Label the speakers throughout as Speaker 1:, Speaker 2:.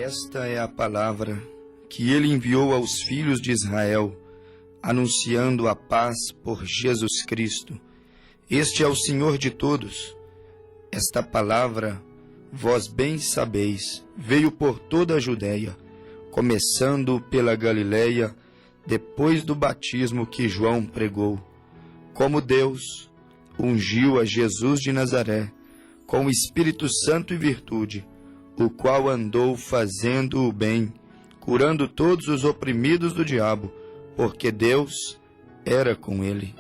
Speaker 1: Esta é a palavra que ele enviou aos filhos de Israel, anunciando a paz por Jesus Cristo. Este é o Senhor de todos. Esta palavra, vós bem sabeis, veio por toda a Judéia, começando pela Galileia, depois do batismo que João pregou, como Deus ungiu a Jesus de Nazaré, com o Espírito Santo e virtude, o qual andou fazendo o bem, curando todos os oprimidos do diabo, porque Deus era com ele.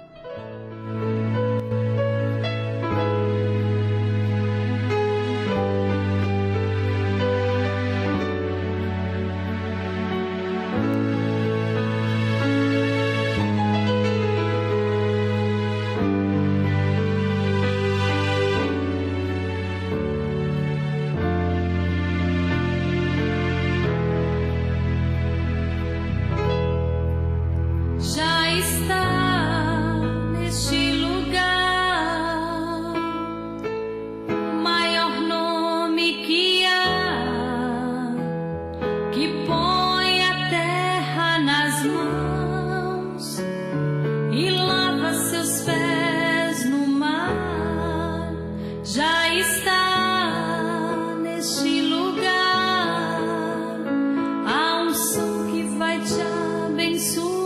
Speaker 2: Já está neste lugar o maior nome que há, que põe a terra nas mãos e lava seus pés no mar. Já está neste lugar a unção que vai te abençoar.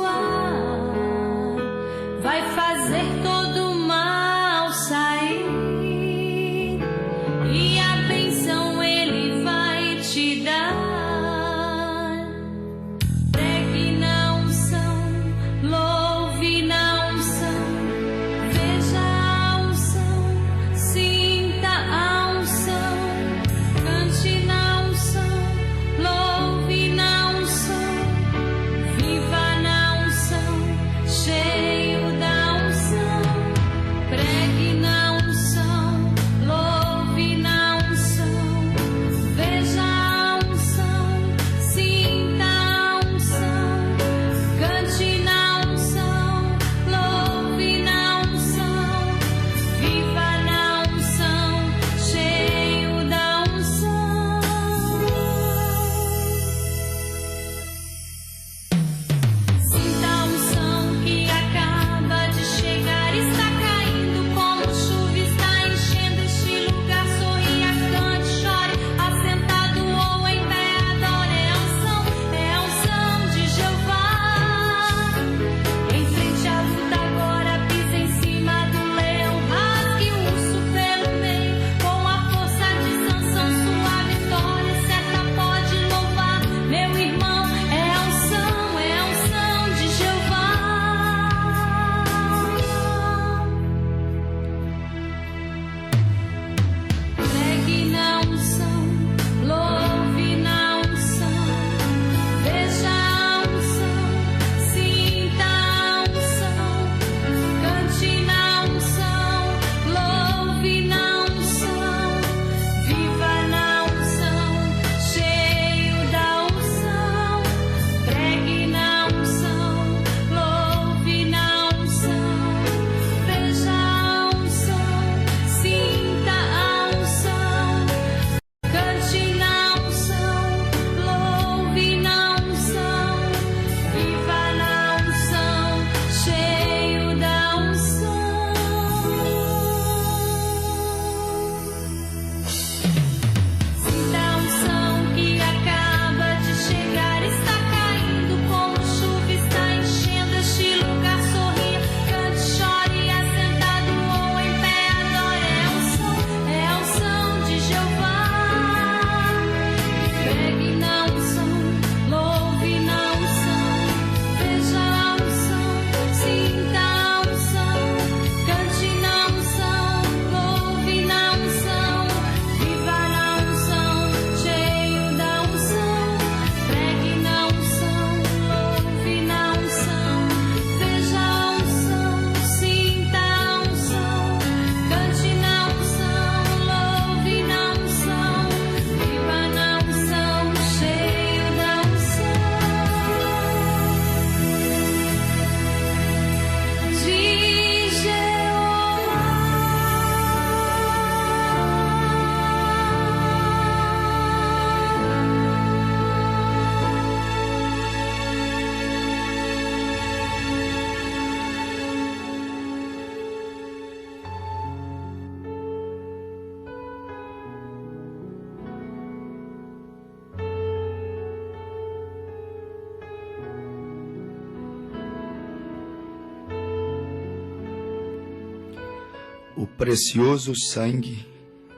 Speaker 1: O precioso sangue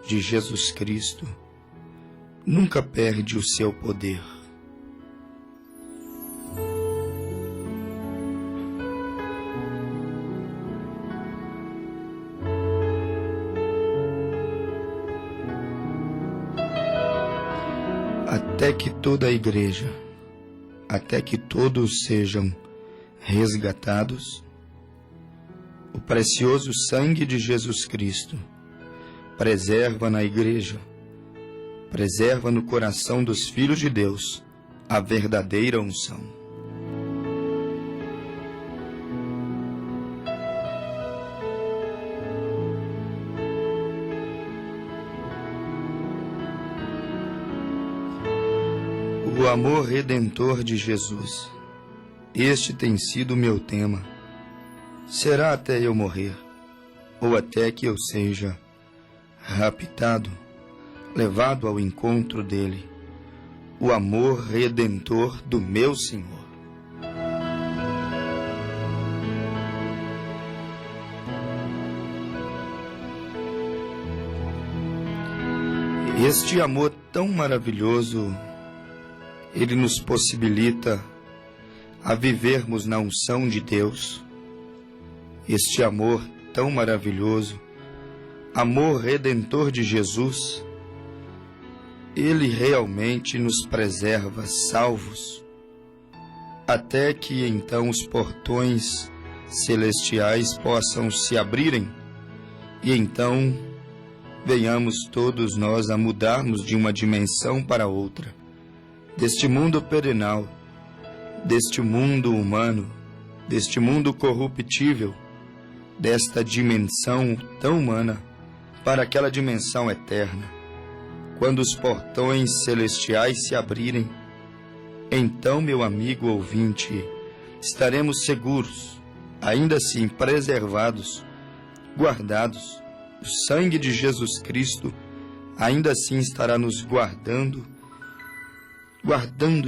Speaker 1: de Jesus Cristo nunca perde o seu poder. Até que toda a igreja, até que todos sejam resgatados, o precioso sangue de Jesus Cristo preserva na igreja, preserva no coração dos filhos de Deus a verdadeira unção. O amor redentor de Jesus, este tem sido o meu tema. Será até eu morrer, ou até que eu seja raptado, levado ao encontro dele, o amor redentor do meu Senhor. Este amor tão maravilhoso, ele nos possibilita a vivermos na unção de Deus. Este amor tão maravilhoso, amor redentor de Jesus, ele realmente nos preserva salvos, até que então os portões celestiais possam se abrirem e então venhamos todos nós a mudarmos de uma dimensão para outra, deste mundo perenal, deste mundo humano, deste mundo corruptível, desta dimensão tão humana, para aquela dimensão eterna. Quando os portões celestiais se abrirem, então, meu amigo ouvinte, estaremos seguros, ainda assim preservados, guardados. O sangue de Jesus Cristo ainda assim estará nos guardando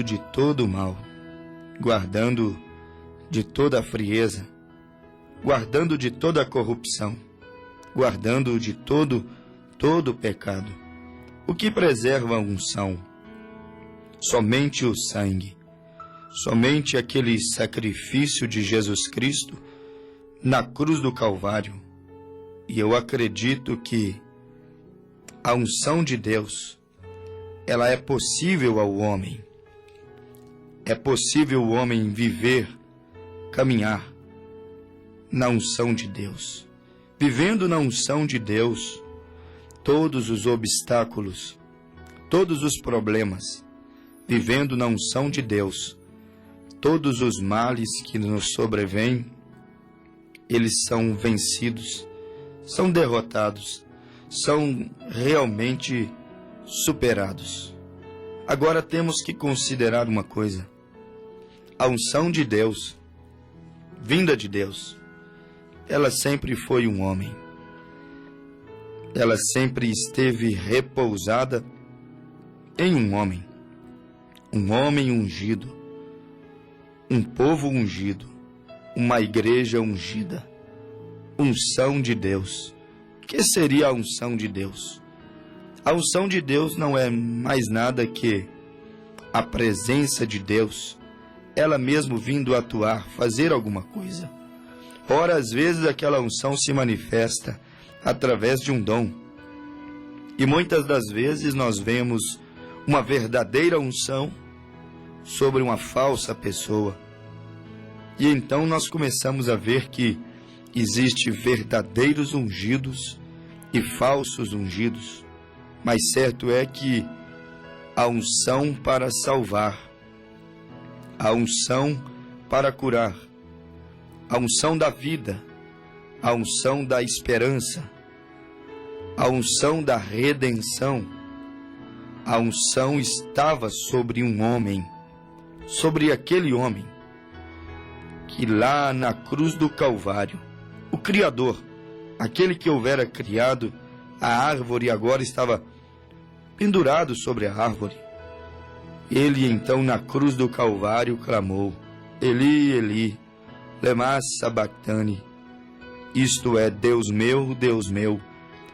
Speaker 1: de todo o mal, guardando de toda a frieza, guardando de toda a corrupção, guardando de todo o pecado. O que preserva a unção? Somente o sangue, somente aquele sacrifício de Jesus Cristo na cruz do Calvário. E eu acredito que a unção de Deus, ela é possível ao homem. É possível o homem viver, caminhar na unção de Deus. Vivendo na unção de Deus, todos os obstáculos, todos os problemas, vivendo na unção de Deus, todos os males que nos sobrevêm, eles são vencidos, são derrotados, são realmente superados. Agora temos que considerar uma coisa: a unção de Deus, vinda de Deus, ela sempre foi um homem. Ela sempre esteve repousada em um homem ungido, um povo ungido, uma igreja ungida, unção de Deus. O que seria a unção de Deus? A unção de Deus não é mais nada que a presença de Deus, ela mesmo vindo atuar, fazer alguma coisa. Ora, às vezes aquela unção se manifesta através de um dom. E muitas das vezes nós vemos uma verdadeira unção sobre uma falsa pessoa. E então nós começamos a ver que existe verdadeiros ungidos e falsos ungidos. Mas certo é que a unção para salvar, a unção para curar, a unção da vida, a unção da esperança, a unção da redenção, a unção estava sobre um homem, sobre aquele homem que lá na cruz do Calvário, o Criador, aquele que houvera criado a árvore, agora estava pendurado sobre a árvore. Ele então na cruz do Calvário clamou: Eli, Eli, lema sabachthani. isto é, Deus meu,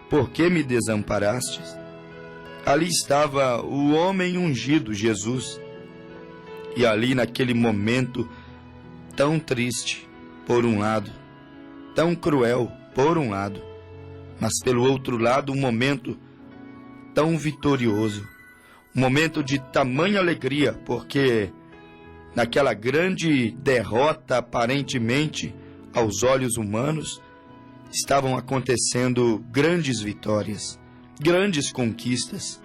Speaker 1: por que me desamparastes? Ali estava o homem ungido, Jesus. E ali, naquele momento tão triste, por um lado, tão cruel, por um lado, mas pelo outro lado, um momento tão vitorioso, um momento de tamanha alegria, porque naquela grande derrota, aparentemente, aos olhos humanos, estavam acontecendo grandes vitórias, grandes conquistas.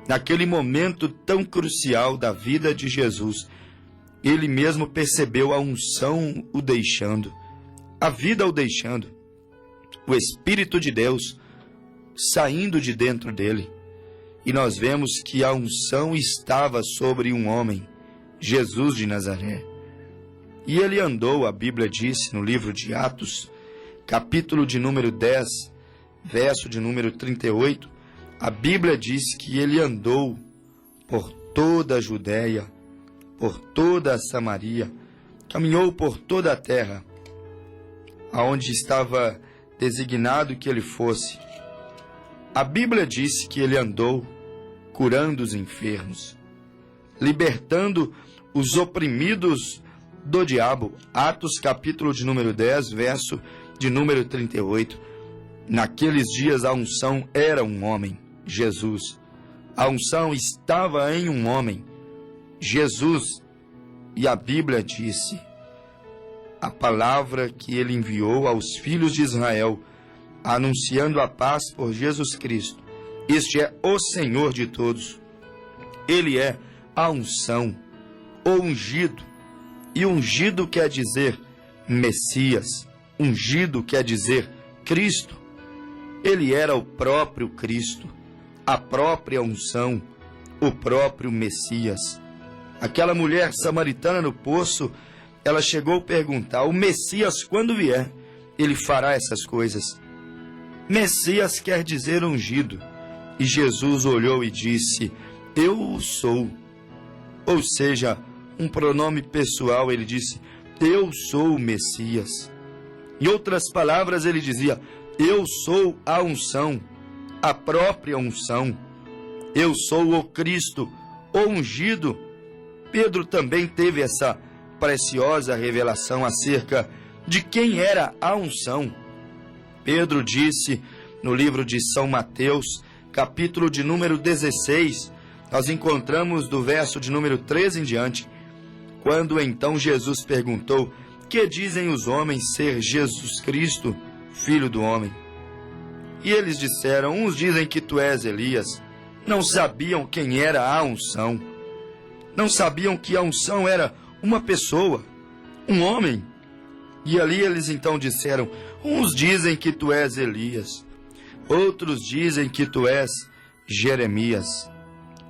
Speaker 1: Naquele momento tão crucial da vida de Jesus, ele mesmo percebeu a unção o deixando, a vida o deixando, o Espírito de Deus saindo de dentro dele. E nós vemos que a unção estava sobre um homem, Jesus de Nazaré. E ele andou, a Bíblia diz no livro de Atos, capítulo de número 10, verso de número 38, a Bíblia diz que ele andou por toda a Judéia, por toda a Samaria, caminhou por toda a terra, aonde estava designado que ele fosse. A Bíblia diz que ele andou curando os enfermos, libertando os oprimidos do diabo. Atos capítulo de número 10, verso de número 38. Naqueles dias a unção era um homem, Jesus. A unção estava em um homem, Jesus. E a Bíblia disse, a palavra que ele enviou aos filhos de Israel, anunciando a paz por Jesus Cristo. Este é o Senhor de todos. Ele é a unção, o ungido. E ungido quer dizer Messias. Ungido quer dizer Cristo. Ele era o próprio Cristo, a própria unção, o próprio Messias. Aquela mulher samaritana no poço, ela chegou a perguntar, o Messias quando vier, ele fará essas coisas. Messias quer dizer ungido. E Jesus olhou e disse, eu o sou. Ou seja, um pronome pessoal, ele disse, eu sou o Messias. Em outras palavras, ele dizia, eu sou a unção, a própria unção. Eu sou o Cristo, o ungido. Pedro também teve essa preciosa revelação acerca de quem era a unção. Pedro disse no livro de São Mateus, capítulo de número 16, nós encontramos do verso de número 13 em diante, quando então Jesus perguntou, que dizem os homens ser Jesus Cristo, Filho do Homem? E eles disseram, uns dizem que tu és Elias. Não sabiam quem era a unção. Não sabiam que a unção era uma pessoa, um homem. E ali eles então disseram, uns dizem que tu és Elias. Outros dizem que tu és Jeremias.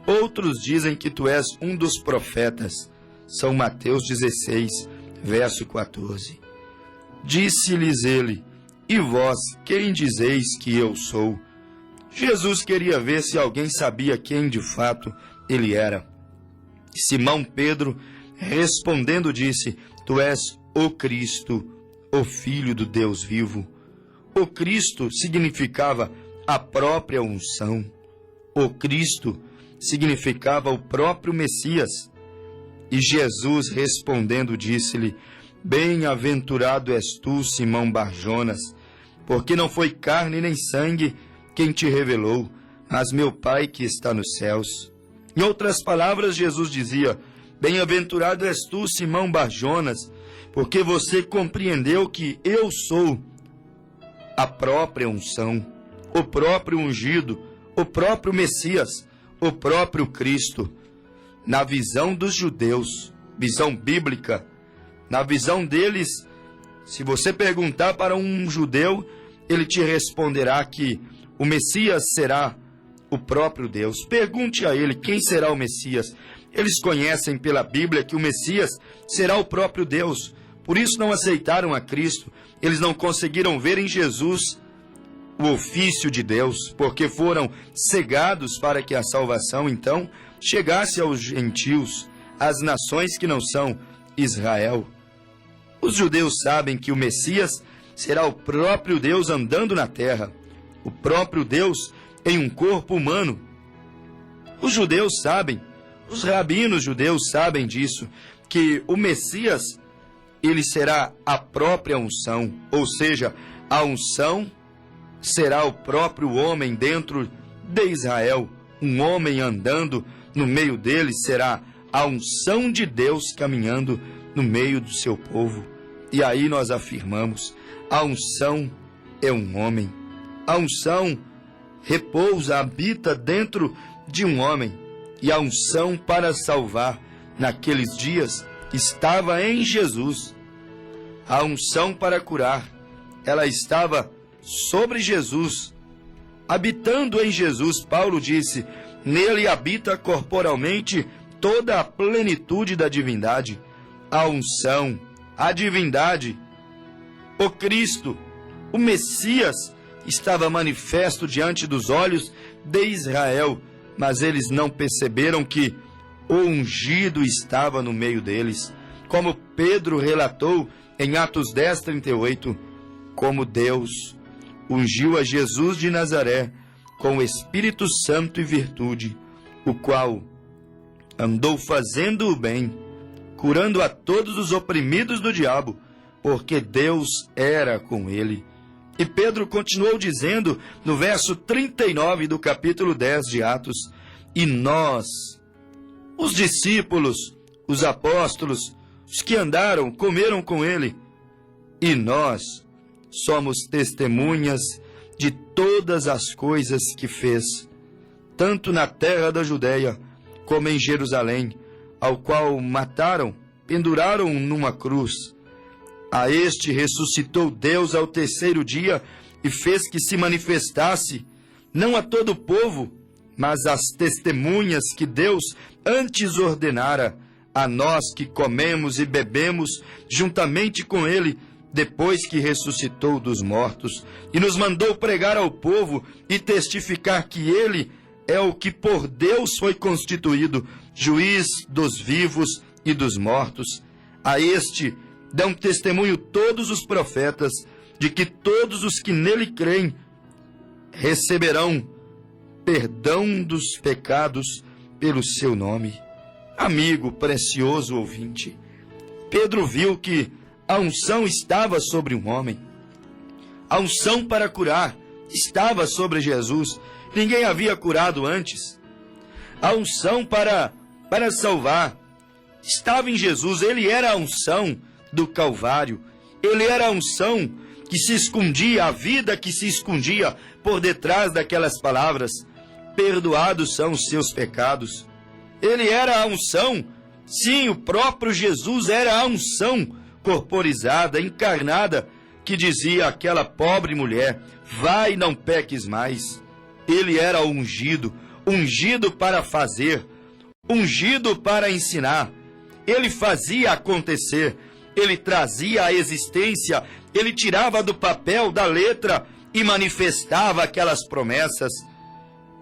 Speaker 1: Outros dizem que tu és um dos profetas. São Mateus 16, verso 14. Disse-lhes ele, e vós, quem dizeis que eu sou? Jesus queria ver se alguém sabia quem de fato ele era. Simão Pedro, respondendo, disse, tu és o Cristo, o Filho do Deus vivo. O Cristo significava a própria unção. O Cristo significava o próprio Messias. E Jesus respondendo disse-lhe, bem-aventurado és tu, Simão Barjonas, porque não foi carne nem sangue quem te revelou, mas meu Pai que está nos céus. Em outras palavras, Jesus dizia, bem-aventurado és tu, Simão Barjonas, porque você compreendeu que eu sou a própria unção, o próprio ungido, o próprio Messias, o próprio Cristo. Na visão dos judeus, visão bíblica, na visão deles, se você perguntar para um judeu, ele te responderá que o Messias será o próprio Deus. Pergunte a ele quem será o Messias. Eles conhecem pela Bíblia que o Messias será o próprio Deus. Por isso não aceitaram a Cristo. Eles não conseguiram ver em Jesus o ofício de Deus, porque foram cegados para que a salvação, então, chegasse aos gentios, às nações que não são Israel. Os judeus sabem que o Messias será o próprio Deus andando na terra, o próprio Deus em um corpo humano. Os judeus sabem, os rabinos judeus sabem disso, que o Messias, ele será a própria unção, ou seja, a unção será o próprio homem dentro de Israel, um homem andando no meio deles, será a unção de Deus caminhando no meio do seu povo. E aí nós afirmamos, a unção é um homem, a unção repousa, habita dentro de um homem, e a unção para salvar naqueles dias estava em Jesus. A unção para curar, ela estava sobre Jesus, habitando em Jesus. Paulo disse, nele habita corporalmente toda a plenitude da divindade. A unção, a divindade, o Cristo, o Messias, estava manifesto diante dos olhos de Israel, mas eles não perceberam que o ungido estava no meio deles. Como Pedro relatou em Atos 10:38, como Deus ungiu a Jesus de Nazaré com o Espírito Santo e virtude, o qual andou fazendo o bem, curando a todos os oprimidos do diabo, porque Deus era com ele. E Pedro continuou dizendo no verso 39 do capítulo 10 de Atos, e nós, os discípulos, os apóstolos, os que andaram, comeram com ele, e nós somos testemunhas de todas as coisas que fez, tanto na terra da Judéia como em Jerusalém, ao qual mataram, penduraram numa cruz. A este ressuscitou Deus ao terceiro dia e fez que se manifestasse, não a todo o povo, mas às testemunhas que Deus antes ordenara, a nós que comemos e bebemos juntamente com ele, depois que ressuscitou dos mortos, e nos mandou pregar ao povo e testificar que ele é o que por Deus foi constituído, juiz dos vivos e dos mortos. A este dão testemunho todos os profetas, de que todos os que nele creem receberão perdão dos pecados pelo seu nome. Amigo precioso ouvinte, Pedro viu que a unção estava sobre um homem. A unção para curar estava sobre Jesus. Ninguém havia curado antes. A unção para salvar estava em Jesus. Ele era a unção do Calvário. Ele era a unção que se escondia, a vida que se escondia por detrás daquelas palavras. Perdoados são os seus pecados. Ele era a unção. Sim, o próprio Jesus era a unção corporizada, encarnada, que dizia àquela pobre mulher, vai e não peques mais. Ele era ungido, ungido para fazer, ungido para ensinar. Ele fazia acontecer, ele trazia a existência, ele tirava do papel, da letra e manifestava aquelas promessas.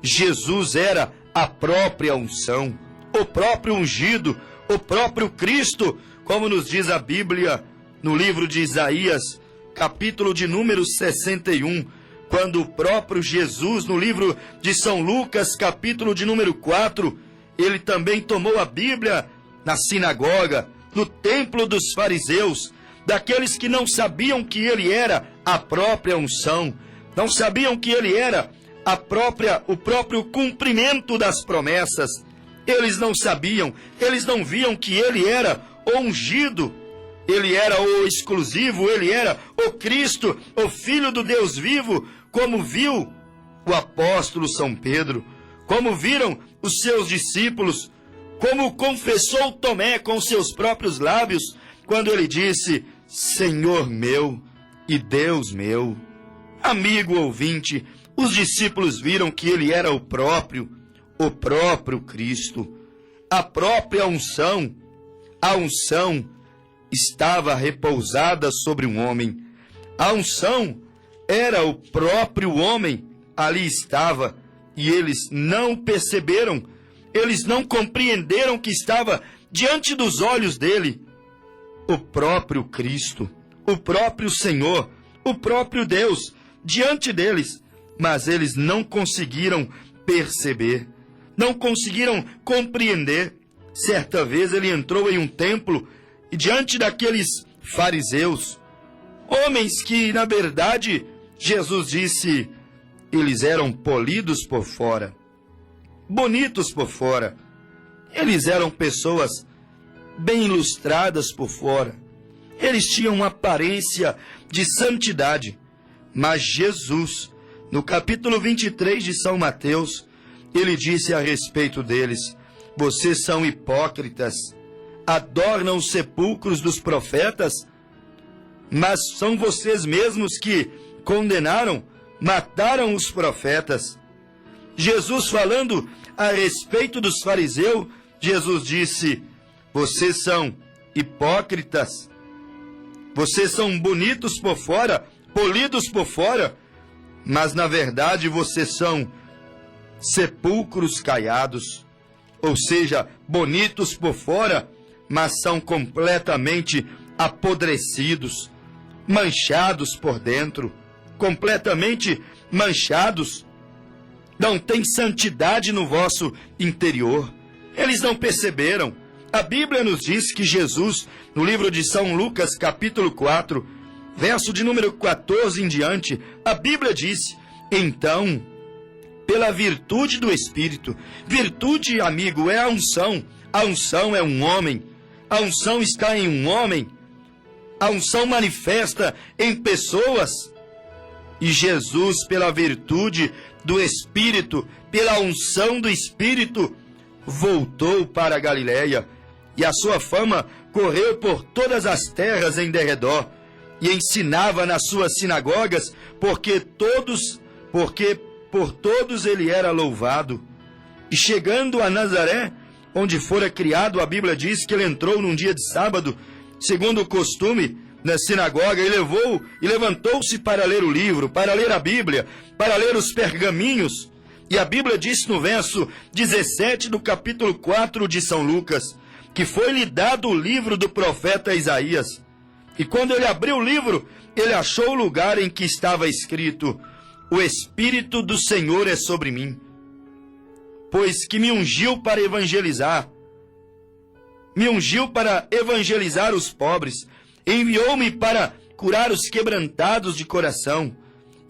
Speaker 1: Jesus era a própria unção, o próprio ungido, o próprio Cristo, como nos diz a Bíblia no livro de Isaías, capítulo de número 61, quando o próprio Jesus, no livro de São Lucas, capítulo de número 4, ele também tomou a Bíblia na sinagoga, no templo dos fariseus, daqueles que não sabiam que ele era a própria unção, não sabiam que ele era o próprio cumprimento das promessas. Eles não sabiam, eles não viam que ele era o ungido, ele era o exclusivo, ele era o Cristo, o Filho do Deus vivo, como viu o apóstolo São Pedro, como viram os seus discípulos, como confessou Tomé com seus próprios lábios, quando ele disse, Senhor meu e Deus meu. Amigo ouvinte, os discípulos viram que ele era o próprio Cristo, a própria unção. A unção estava repousada sobre um homem. A unção era o próprio homem, ali estava, e eles não perceberam, eles não compreenderam que estava diante dos olhos dele o próprio Cristo, o próprio Senhor, o próprio Deus diante deles, mas eles não conseguiram perceber, não conseguiram compreender. Certa vez ele entrou em um templo e diante daqueles fariseus, homens que, na verdade, Jesus disse, eles eram polidos por fora, bonitos por fora. Eles eram pessoas bem ilustradas por fora. Eles tinham uma aparência de santidade. Mas Jesus, no capítulo 23 de São Mateus, ele disse a respeito deles, vocês são hipócritas, adornam os sepulcros dos profetas, mas são vocês mesmos que condenaram, mataram os profetas. Jesus falando a respeito dos fariseus, Jesus disse, vocês são hipócritas, vocês são bonitos por fora, polidos por fora, mas na verdade vocês são sepulcros caiados, ou seja, bonitos por fora, mas são completamente apodrecidos, manchados por dentro, completamente manchados. Não tem santidade no vosso interior. Eles não perceberam. A Bíblia nos diz que Jesus, no livro de São Lucas, capítulo 4, verso de número 14 em diante, a Bíblia diz, então, pela virtude do Espírito, virtude, amigo, é a unção é um homem, a unção está em um homem, a unção manifesta em pessoas, e Jesus, pela virtude do Espírito, pela unção do Espírito, voltou para a Galileia, e a sua fama correu por todas as terras em derredor, e ensinava nas suas sinagogas, porque por todos ele era louvado. E chegando a Nazaré, onde fora criado, a Bíblia diz que ele entrou num dia de sábado, segundo o costume, na sinagoga, e levantou-se para ler o livro, para ler a Bíblia, para ler os pergaminhos. E a Bíblia diz no verso 17 do capítulo 4 de São Lucas, que foi-lhe dado o livro do profeta Isaías. E quando ele abriu o livro, ele achou o lugar em que estava escrito, o Espírito do Senhor é sobre mim, pois que me ungiu para evangelizar os pobres, enviou-me para curar os quebrantados de coração,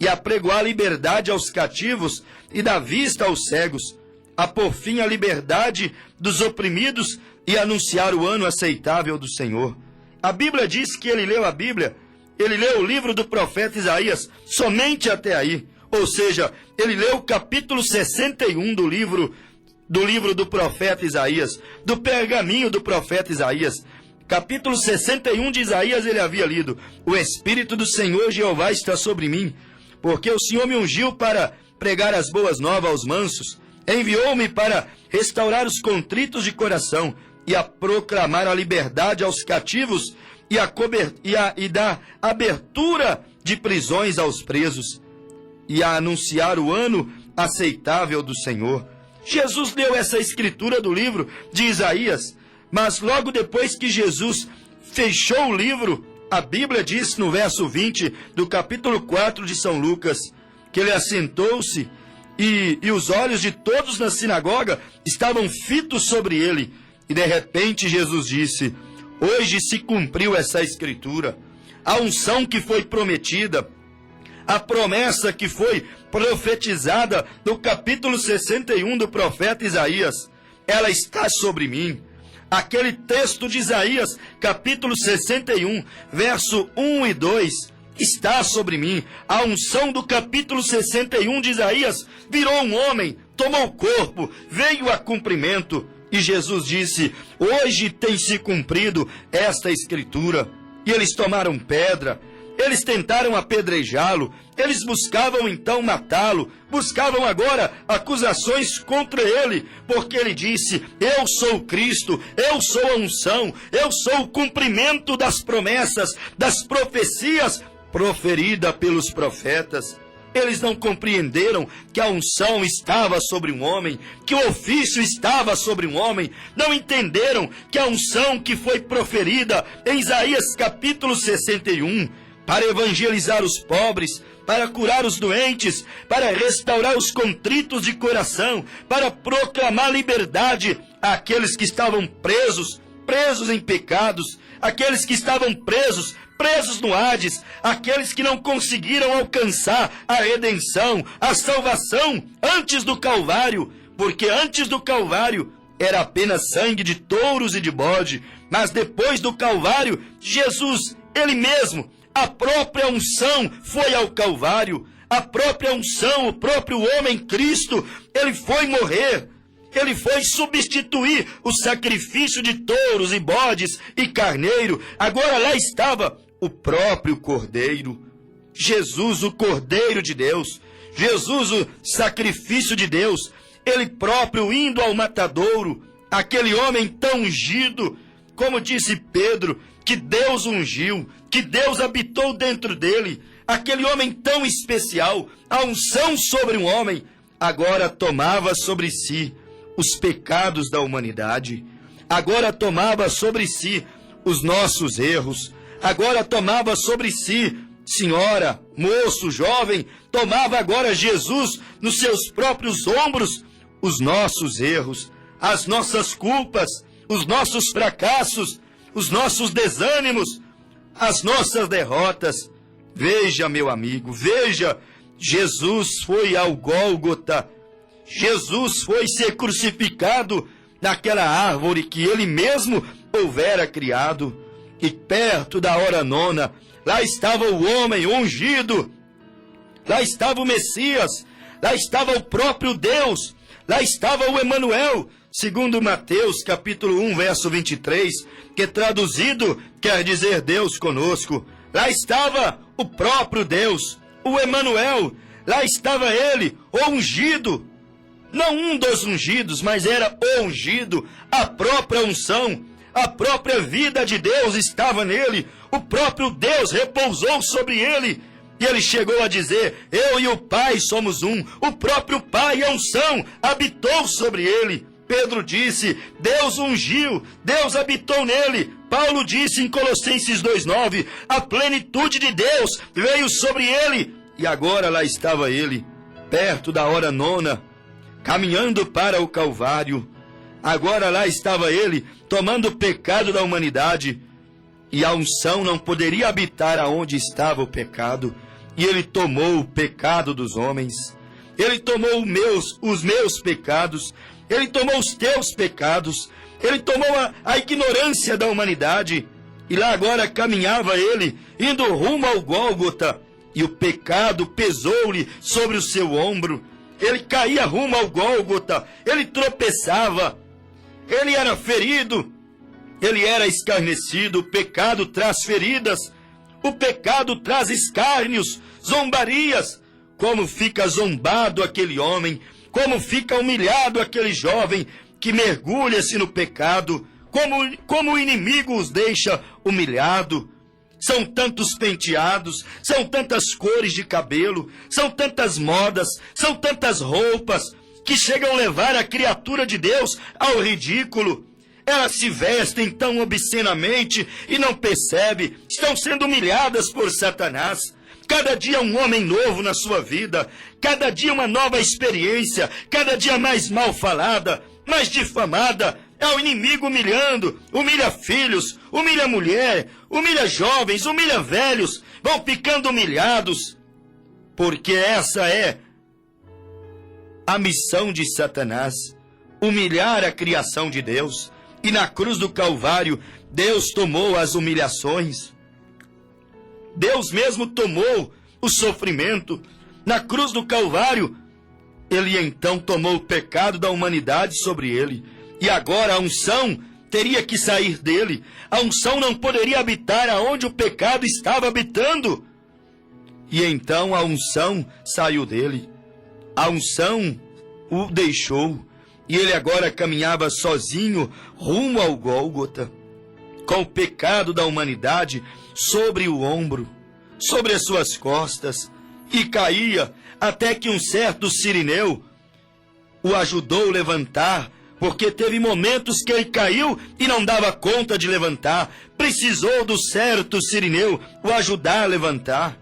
Speaker 1: e a pregoar liberdade aos cativos e dar vista aos cegos, a pôr fim à liberdade dos oprimidos e anunciar o ano aceitável do Senhor. A Bíblia diz que ele leu a Bíblia, ele leu o livro do profeta Isaías, somente até aí. Ou seja, ele leu o capítulo 61 do livro do profeta Isaías, do pergaminho do profeta Isaías. Capítulo 61 de Isaías ele havia lido, o Espírito do Senhor Jeová está sobre mim, porque o Senhor me ungiu para pregar as boas novas aos mansos, enviou-me para restaurar os contritos de coração, e a proclamar a liberdade aos cativos, e dar abertura de prisões aos presos, e a anunciar o ano aceitável do Senhor. Jesus leu essa escritura do livro de Isaías, mas logo depois que Jesus fechou o livro, a Bíblia diz no verso 20 do capítulo 4 de São Lucas, que ele assentou-se e os olhos de todos na sinagoga estavam fitos sobre ele. E de repente Jesus disse, hoje se cumpriu essa escritura, a unção que foi prometida, a promessa que foi profetizada no capítulo 61 do profeta Isaías, ela está sobre mim. Aquele texto de Isaías, capítulo 61, verso 1 e 2, está sobre mim. A unção do capítulo 61 de Isaías virou um homem, tomou corpo, veio a cumprimento. E Jesus disse, hoje tem se cumprido esta escritura. E eles tomaram pedra, eles tentaram apedrejá-lo, eles buscavam então matá-lo, buscavam agora acusações contra ele, porque ele disse, eu sou Cristo, eu sou a unção, eu sou o cumprimento das promessas, das profecias proferidas pelos profetas. Eles não compreenderam que a unção estava sobre um homem, que o ofício estava sobre um homem. Não entenderam que a unção que foi proferida em Isaías capítulo 61, para evangelizar os pobres, para curar os doentes, para restaurar os contritos de coração, para proclamar liberdade àqueles que estavam presos em pecados, aqueles que estavam presos no Hades, aqueles que não conseguiram alcançar a redenção, a salvação antes do Calvário, porque antes do Calvário era apenas sangue de touros e de bode, mas depois do Calvário, Jesus, Ele mesmo, a própria unção foi ao Calvário, a própria unção, o próprio homem Cristo, Ele foi morrer, Ele foi substituir o sacrifício de touros e bodes e carneiro. Agora lá estava o próprio Cordeiro, Jesus, o Cordeiro de Deus, Jesus, o sacrifício de Deus, Ele próprio indo ao matadouro, aquele homem tão ungido, como disse Pedro, que Deus ungiu, que Deus habitou dentro dele, aquele homem tão especial, a unção sobre um homem, agora tomava sobre si os pecados da humanidade, agora tomava sobre si os nossos erros, agora tomava sobre si, senhora, moço, jovem, tomava agora Jesus nos seus próprios ombros os nossos erros, as nossas culpas, os nossos fracassos, os nossos desânimos, as nossas derrotas. Veja, meu amigo, veja, Jesus foi ao Gólgota, Jesus foi ser crucificado naquela árvore que Ele mesmo houvera criado, e perto da hora nona, lá estava o homem ungido, lá estava o Messias, lá estava o próprio Deus, lá estava o Emanuel, segundo Mateus, capítulo 1, verso 23, que traduzido quer dizer Deus conosco. Lá estava o próprio Deus, o Emanuel, lá estava Ele, o ungido, não um dos ungidos, mas era o ungido, a própria unção, a própria vida de Deus estava nele, o próprio Deus repousou sobre ele, e ele chegou a dizer, eu e o Pai somos um, o próprio Pai, a unção, habitou sobre ele. Pedro disse, Deus ungiu, Deus habitou nele. Paulo disse em Colossenses 2,9, a plenitude de Deus veio sobre ele. E agora lá estava ele, perto da hora nona, caminhando para o Calvário. Agora lá estava ele, tomando o pecado da humanidade. E a unção não poderia habitar aonde estava o pecado. E ele tomou o pecado dos homens. Ele tomou os meus pecados. Ele tomou os teus pecados, Ele tomou a ignorância da humanidade, e lá agora caminhava Ele, indo rumo ao Gólgota, e o pecado pesou-lhe sobre o seu ombro. Ele caía rumo ao Gólgota, ele tropeçava, ele era ferido, ele era escarnecido. O pecado traz feridas, o pecado traz escárnios, zombarias. Como fica zombado aquele homem, como fica humilhado aquele jovem que mergulha-se no pecado, como o inimigo os deixa humilhado. São tantos penteados, são tantas cores de cabelo, são tantas modas, são tantas roupas, que chegam a levar a criatura de Deus ao ridículo. Elas se vestem tão obscenamente e não percebem, estão sendo humilhadas por Satanás. Cada dia um homem novo na sua vida, cada dia uma nova experiência, cada dia mais mal falada, mais difamada. É o inimigo humilhando, humilha filhos, humilha mulher, humilha jovens, humilha velhos, vão ficando humilhados, porque essa é a missão de Satanás, humilhar a criação de Deus. E na cruz do Calvário, Deus tomou as humilhações. Deus mesmo tomou o sofrimento. Na cruz do Calvário, Ele então tomou o pecado da humanidade sobre Ele. E agora a unção teria que sair dele. A unção não poderia habitar aonde o pecado estava habitando. E então a unção saiu dele. A unção o deixou. E ele agora caminhava sozinho rumo ao Gólgota, com o pecado da humanidade sobre o ombro, sobre as suas costas, e caía até que um certo sirineu o ajudou a levantar porque teve momentos que ele caiu e não dava conta de levantar. Precisou do certo sirineu o ajudar a levantar.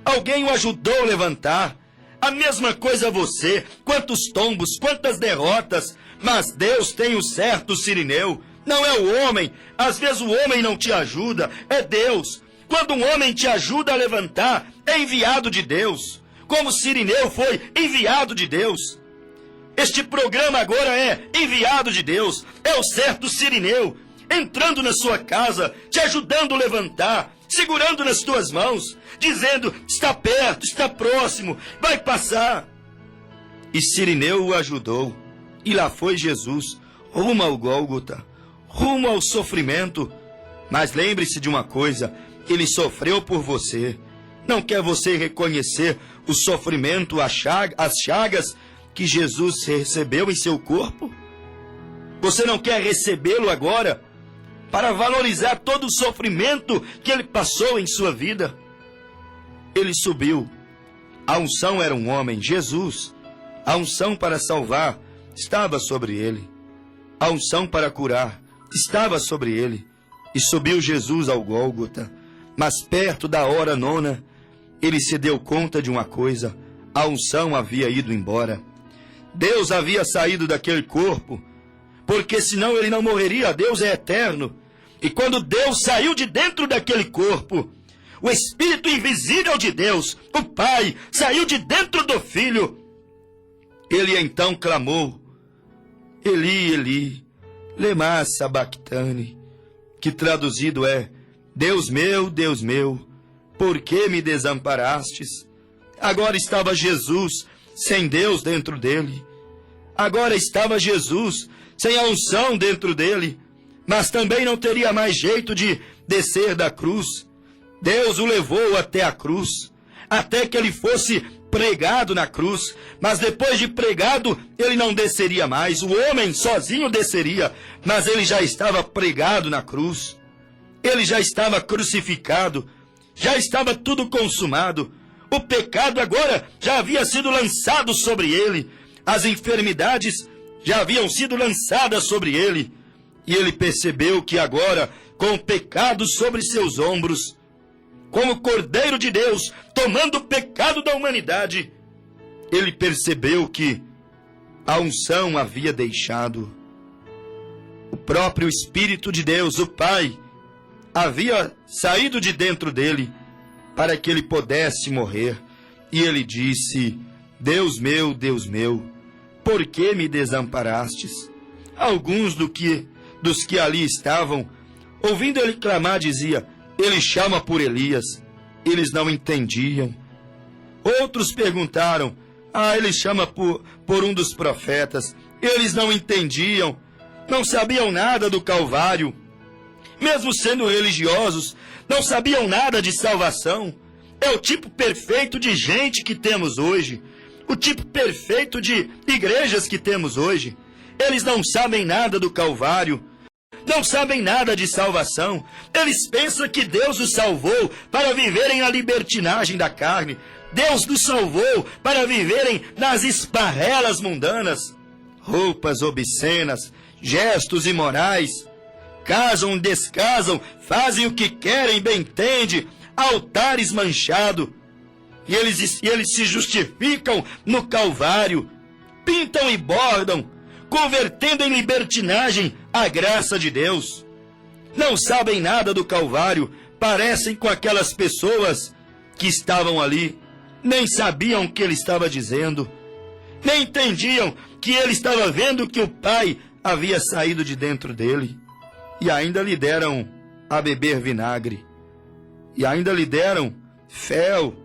Speaker 1: Alguém o ajudou a levantar. A mesma coisa você, quantos tombos, quantas derrotas, mas Deus tem o certo sirineu. Não é o homem, às vezes o homem não te ajuda, é Deus. Quando um homem te ajuda a levantar, é enviado de Deus. Como Cirineu foi enviado de Deus. Este programa agora é enviado de Deus. É o certo Cirineu, entrando na sua casa, te ajudando a levantar, segurando nas tuas mãos, dizendo, está perto, está próximo, vai passar. E Cirineu o ajudou. E lá foi Jesus, rumo ao Gólgota, rumo ao sofrimento. Mas lembre-se de uma coisa, ele sofreu por você. Não quer você reconhecer o sofrimento, as chagas que Jesus recebeu em seu corpo? Você não quer recebê-lo agora para valorizar todo o sofrimento que ele passou em sua vida? Ele subiu. A unção era um homem, Jesus. A unção para salvar estava sobre ele. A unção para curar estava sobre ele. E subiu Jesus ao Gólgota. Mas perto da hora nona, ele se deu conta de uma coisa: a unção havia ido embora. Deus havia saído daquele corpo, porque senão ele não morreria. Deus é eterno. E quando Deus saiu de dentro daquele corpo, o Espírito invisível de Deus, o Pai, saiu de dentro do Filho. Ele então clamou, Eli, Eli, lema sabachthani, que traduzido é, Deus meu, por que me desamparastes? Agora estava Jesus sem Deus dentro dele. Agora estava Jesus sem a unção dentro dele. Mas também não teria mais jeito de descer da cruz. Deus o levou até a cruz, até que ele fosse pregado na cruz. Mas depois de pregado, ele não desceria mais. O homem sozinho desceria, mas ele já estava pregado na cruz. Ele já estava crucificado, já estava tudo consumado. O pecado agora já havia sido lançado sobre ele. As enfermidades já haviam sido lançadas sobre ele. E ele percebeu que agora, com o pecado sobre seus ombros, como Cordeiro de Deus, tomando o pecado da humanidade, ele percebeu que a unção havia deixado. O próprio Espírito de Deus, o Pai, havia saído de dentro dele para que ele pudesse morrer. E ele disse, Deus meu, por que me desamparastes? Alguns dos que ali estavam, ouvindo ele clamar, dizia, ele chama por Elias. Eles não entendiam. Outros perguntaram, ele chama por um dos profetas. Eles não entendiam, não sabiam nada do Calvário. Mesmo sendo religiosos, não sabiam nada de salvação. É o tipo perfeito de gente que temos hoje. O tipo perfeito de igrejas que temos hoje. Eles não sabem nada do Calvário. Não sabem nada de salvação. Eles pensam que Deus os salvou para viverem a libertinagem da carne. Deus nos salvou para viverem nas esparrelas mundanas. Roupas obscenas, gestos imorais. Casam, descasam, fazem o que querem, bem entende, altares manchados. E eles se justificam no Calvário, pintam e bordam, convertendo em libertinagem a graça de Deus. Não sabem nada do Calvário, parecem com aquelas pessoas que estavam ali, nem sabiam o que ele estava dizendo, nem entendiam que ele estava vendo que o Pai havia saído de dentro dele. E ainda lhe deram a beber vinagre. E ainda lhe deram fel.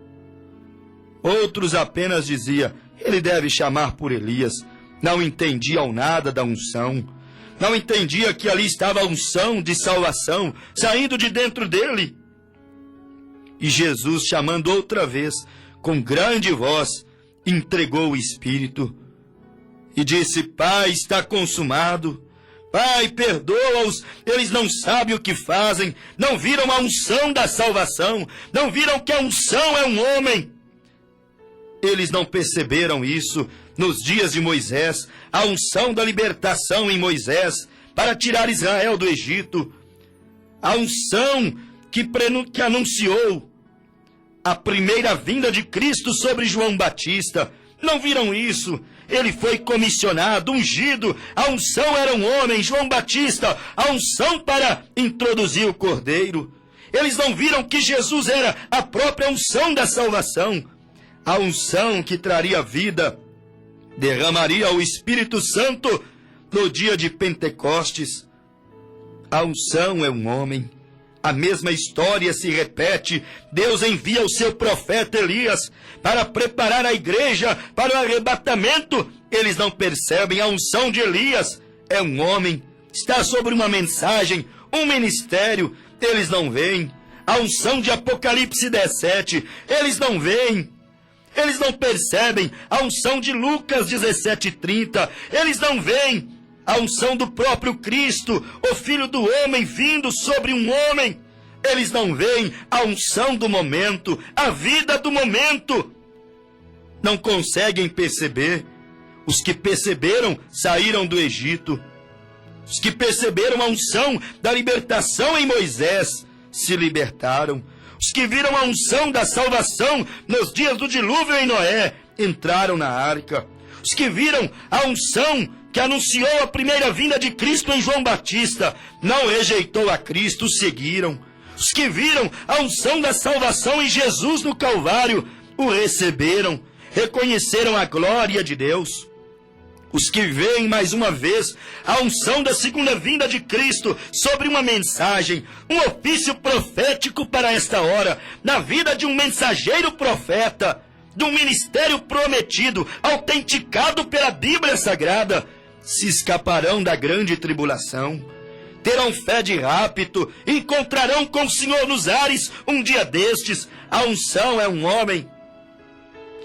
Speaker 1: Outros apenas diziam, ele deve chamar por Elias. Não entendiam nada da unção. Não entendia que ali estava a unção de salvação saindo de dentro dele. E Jesus, chamando outra vez, com grande voz, entregou o Espírito. E disse, Pai, está consumado. Pai, perdoa-os, eles não sabem o que fazem, não viram a unção da salvação, não viram que a unção é um homem. Eles não perceberam isso, nos dias de Moisés, a unção da libertação em Moisés para tirar Israel do Egito, a unção que anunciou a primeira vinda de Cristo sobre João Batista. Não viram isso? Ele foi comissionado, ungido, a unção era um homem, João Batista, a unção para introduzir o Cordeiro. Eles não viram que Jesus era a própria unção da salvação, a unção que traria vida, derramaria o Espírito Santo no dia de Pentecostes. A unção é um homem. A mesma história se repete. Deus envia o seu profeta Elias para preparar a igreja para o arrebatamento. Eles não percebem a unção de Elias. É um homem, está sobre uma mensagem, um ministério. Eles não veem. A unção de Apocalipse 17, eles não veem. Eles não percebem a unção de Lucas 17:30. Eles não veem a unção do próprio Cristo, o Filho do Homem vindo sobre um homem. Eles não veem a unção do momento, a vida do momento. Não conseguem perceber. Os que perceberam saíram do Egito. Os que perceberam a unção da libertação em Moisés se libertaram. Os que viram a unção da salvação nos dias do dilúvio em Noé entraram na arca. Os que viram a unção que anunciou a primeira vinda de Cristo em João Batista não rejeitou a Cristo, seguiram. Os que viram a unção da salvação em Jesus no Calvário o receberam, reconheceram a glória de Deus. Os que veem mais uma vez a unção da segunda vinda de Cristo sobre uma mensagem, um ofício profético para esta hora, na vida de um mensageiro profeta, de um ministério prometido, autenticado pela Bíblia Sagrada, se escaparão da grande tribulação, terão fé de rapto, encontrarão com o Senhor nos ares um dia destes. A unção é um homem.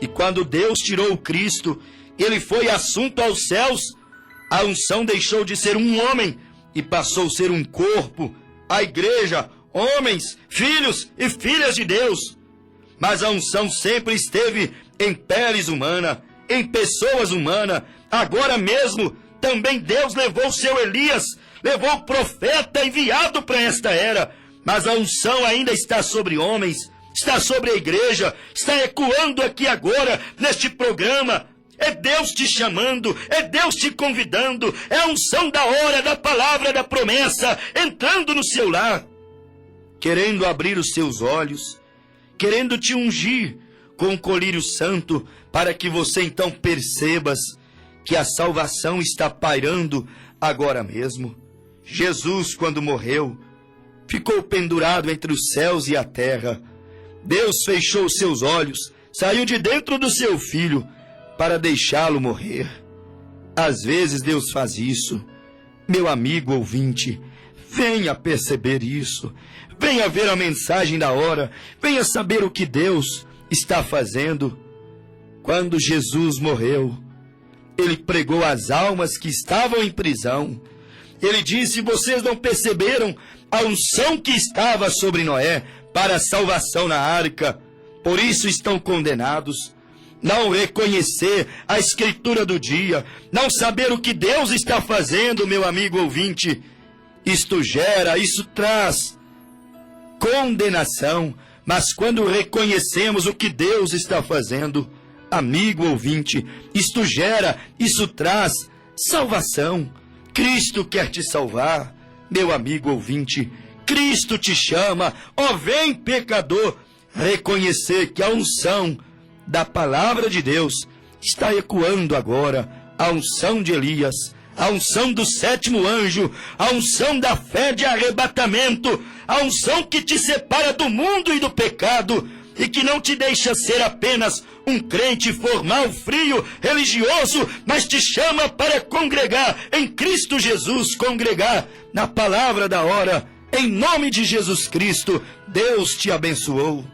Speaker 1: E quando Deus tirou o Cristo, ele foi assunto aos céus, a unção deixou de ser um homem e passou a ser um corpo, a igreja, homens, filhos e filhas de Deus. Mas a unção sempre esteve em peles humanas, em pessoas humanas. Agora mesmo, também Deus levou seu Elias, levou o profeta enviado para esta era. Mas a unção ainda está sobre homens, está sobre a igreja, está ecoando aqui agora, neste programa. É Deus te chamando, é Deus te convidando, é a unção da hora, da palavra, da promessa, entrando no seu lar, querendo abrir os seus olhos, querendo te ungir com um colírio santo, para que você então percebas que a salvação está pairando agora mesmo. Jesus, quando morreu, ficou pendurado entre os céus e a terra. Deus fechou os seus olhos, saiu de dentro do seu filho, para deixá-lo morrer. Às vezes Deus faz isso. Meu amigo ouvinte, venha perceber isso. Venha ver a mensagem da hora. Venha saber o que Deus está fazendo. Quando Jesus morreu, ele pregou às almas que estavam em prisão. Ele disse: vocês não perceberam a unção que estava sobre Noé para a salvação na arca, por isso estão condenados. Não reconhecer a escritura do dia, não saber o que Deus está fazendo, meu amigo ouvinte, isto traz condenação. Mas quando reconhecemos o que Deus está fazendo, amigo ouvinte, isso traz salvação. Cristo quer te salvar, meu amigo ouvinte. Cristo te chama, ó vem pecador, reconhecer que a unção da palavra de Deus está ecoando agora, a unção de Elias, a unção do sétimo anjo, a unção da fé de arrebatamento, a unção que te separa do mundo e do pecado e que não te deixa ser apenas um crente formal, frio, religioso, mas te chama para congregar em Cristo Jesus, congregar na palavra da hora. Em nome de Jesus Cristo, Deus te abençoou.